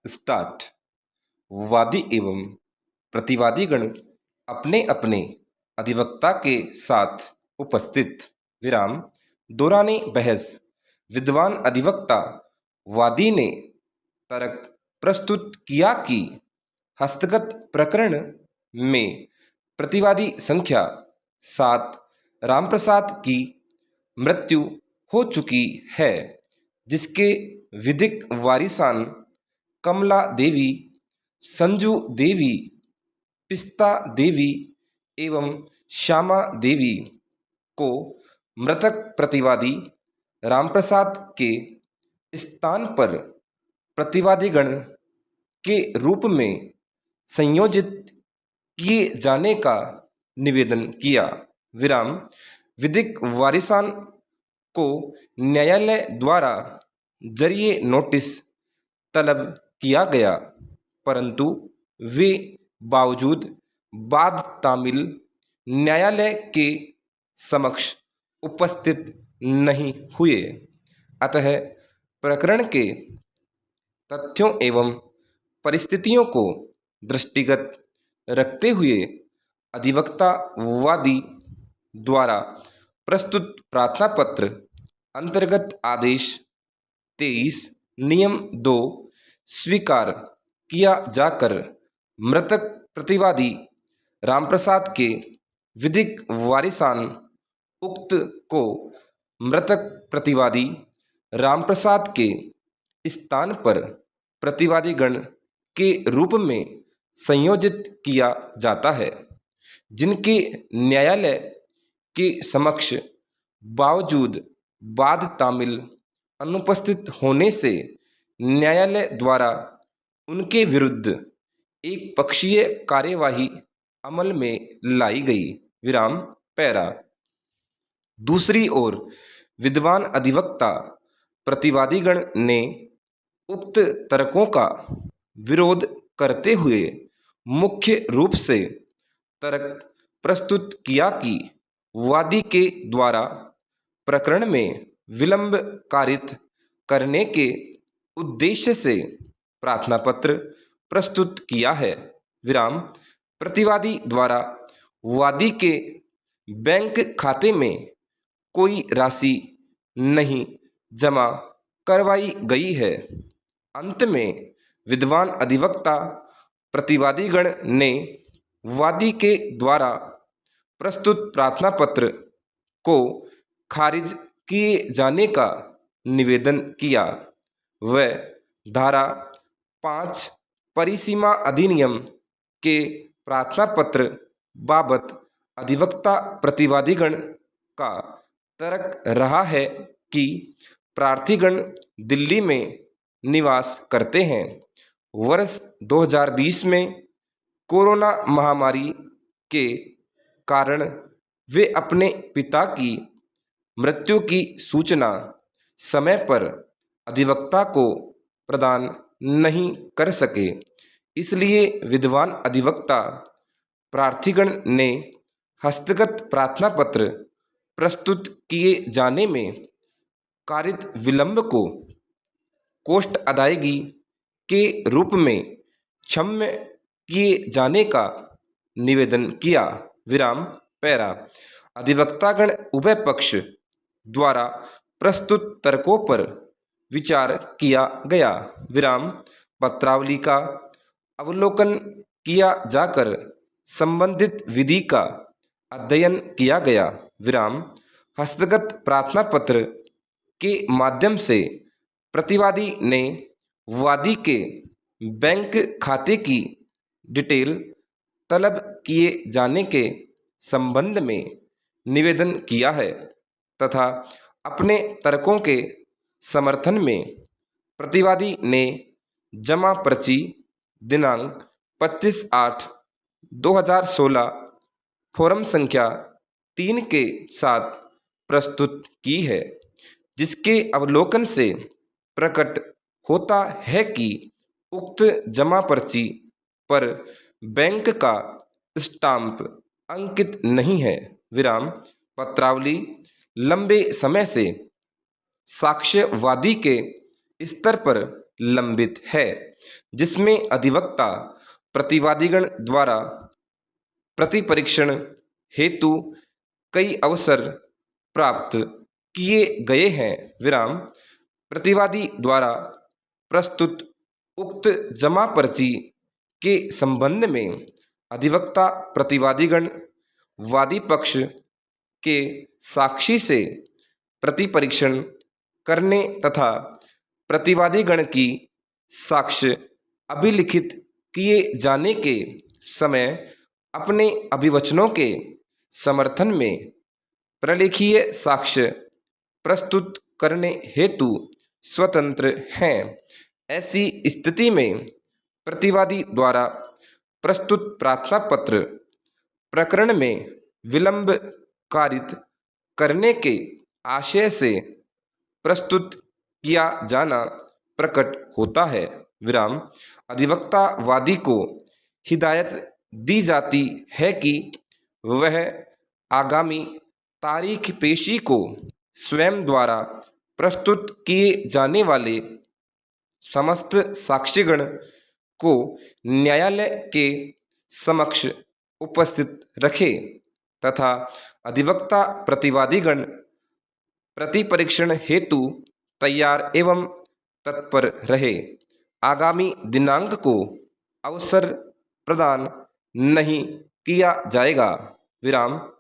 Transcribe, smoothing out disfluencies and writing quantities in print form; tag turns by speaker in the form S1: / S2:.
S1: Start. वादी एवं प्रतिवादीगण अपने अपने अधिवक्ता के साथ उपस्थित। विराम। दौराने बहस विद्वान अधिवक्ता वादी ने तर्क प्रस्तुत किया कि हस्तगत प्रकरण में प्रतिवादी संख्या 7 रामप्रसाद की मृत्यु हो चुकी है, जिसके विधिक वारिसान कमला देवी, संजू देवी, पिस्ता देवी एवं श्यामा देवी को मृतक प्रतिवादी रामप्रसाद के स्थान पर प्रतिवादीगण के रूप में संयोजित किए जाने का निवेदन किया। विराम। विधिक वारिसान को न्यायालय द्वारा जरिए नोटिस तलब किया गया, परंतु वे बावजूद बाद तामील न्यायालय के समक्ष उपस्थित नहीं हुए। अतः प्रकरण के तथ्यों एवं परिस्थितियों को दृष्टिगत रखते हुए अधिवक्ता वादी द्वारा प्रस्तुत प्रार्थना पत्र अंतर्गत आदेश 23 नियम 2 स्वीकार किया जाकर मृतक प्रतिवादी रामप्रसाद के विधिक वारिसान उक्त को मृतक प्रतिवादी रामप्रसाद के स्थान पर प्रतिवादीगण के रूप में संयोजित किया जाता है, जिनके न्यायालय के समक्ष बावजूद बाद तामील अनुपस्थित होने से न्यायालय द्वारा उनके विरुद्ध एक पक्षीय कार्यवाही अमल में लाई गई। विराम। पैरा। दूसरी ओर विद्वान अधिवक्ता प्रतिवादीगण ने उक्त तर्कों का विरोध करते हुए मुख्य रूप से तर्क प्रस्तुत किया कि वादी के द्वारा प्रकरण में विलंब कारित करने के उद्देश्य से प्रार्थना पत्र प्रस्तुत किया है। विराम। प्रतिवादी द्वारा वादी के बैंक खाते में कोई राशि नहीं जमा करवाई गई है। अंत में विद्वान अधिवक्ता प्रतिवादीगण ने वादी के द्वारा प्रस्तुत प्रार्थना पत्र को खारिज किए जाने का निवेदन किया व धारा 5 परिसीमा अधिनियम के प्रार्थना पत्र बाबत अधिवक्ता प्रतिवादीगण का तर्क रहा है कि प्रार्थीगण दिल्ली में निवास करते हैं। वर्ष 2020 में कोरोना महामारी के कारण वे अपने पिता की मृत्यु की सूचना समय पर अधिवक्ता को प्रदान नहीं कर सके, इसलिए विद्वान अधिवक्ता प्रार्थीगण ने हस्तगत प्रार्थना पत्र प्रस्तुत किए जाने में कारित विलंब को कोष्ठ अदायगी के रूप में क्षम्य किए जाने का निवेदन किया। विराम। पैरा। अधिवक्तागण उभय पक्ष द्वारा प्रस्तुत तर्कों पर विचार किया गया। विराम। पत्रावली का अवलोकन किया जाकर संबंधित विधि का अध्ययन किया गया। विराम। हस्तगत प्रार्थना पत्र के माध्यम से प्रतिवादी ने वादी के बैंक खाते की डिटेल तलब किए जाने के संबंध में निवेदन किया है तथा अपने तर्कों के समर्थन में प्रतिवादी ने जमा पर्ची दिनांक 25/8/2016 फॉर्म संख्या 3 के साथ प्रस्तुत की है, जिसके अवलोकन से प्रकट होता है कि उक्त जमा पर्ची पर बैंक का स्टाम्प अंकित नहीं है। विराम। पत्रावली लंबे समय से साक्ष्यवादी के स्तर पर लंबित है, जिसमें अधिवक्ता प्रतिवादीगण द्वारा प्रतिपरीक्षण हेतु कई अवसर प्राप्त किए गए हैं। विराम। प्रतिवादी द्वारा प्रस्तुत उक्त जमा पर्ची के संबंध में अधिवक्ता प्रतिवादीगण वादी पक्ष के साक्षी से प्रतिपरीक्षण करने तथा प्रतिवादीगण की साक्ष्य अभिलिखित किए जाने के समय अपने अभिवचनों के समर्थन में प्रलेखीय साक्ष्य प्रस्तुत करने हेतु स्वतंत्र हैं। ऐसी स्थिति में प्रतिवादी द्वारा प्रस्तुत प्रार्थना पत्र प्रकरण में विलंब कारित करने के आशय से प्रस्तुत किया जाना प्रकट होता है। विराम। अधिवक्ता वादी को हिदायत दी जाती है कि वह आगामी तारीख पेशी को स्वयं द्वारा प्रस्तुत किए जाने वाले समस्त साक्षीगण को न्यायालय के समक्ष उपस्थित रखे तथा अधिवक्ता प्रतिवादीगण प्रतिपरीक्षण हेतु तैयार एवं तत्पर रहे। आगामी दिनांक को अवसर प्रदान नहीं किया जाएगा। विराम।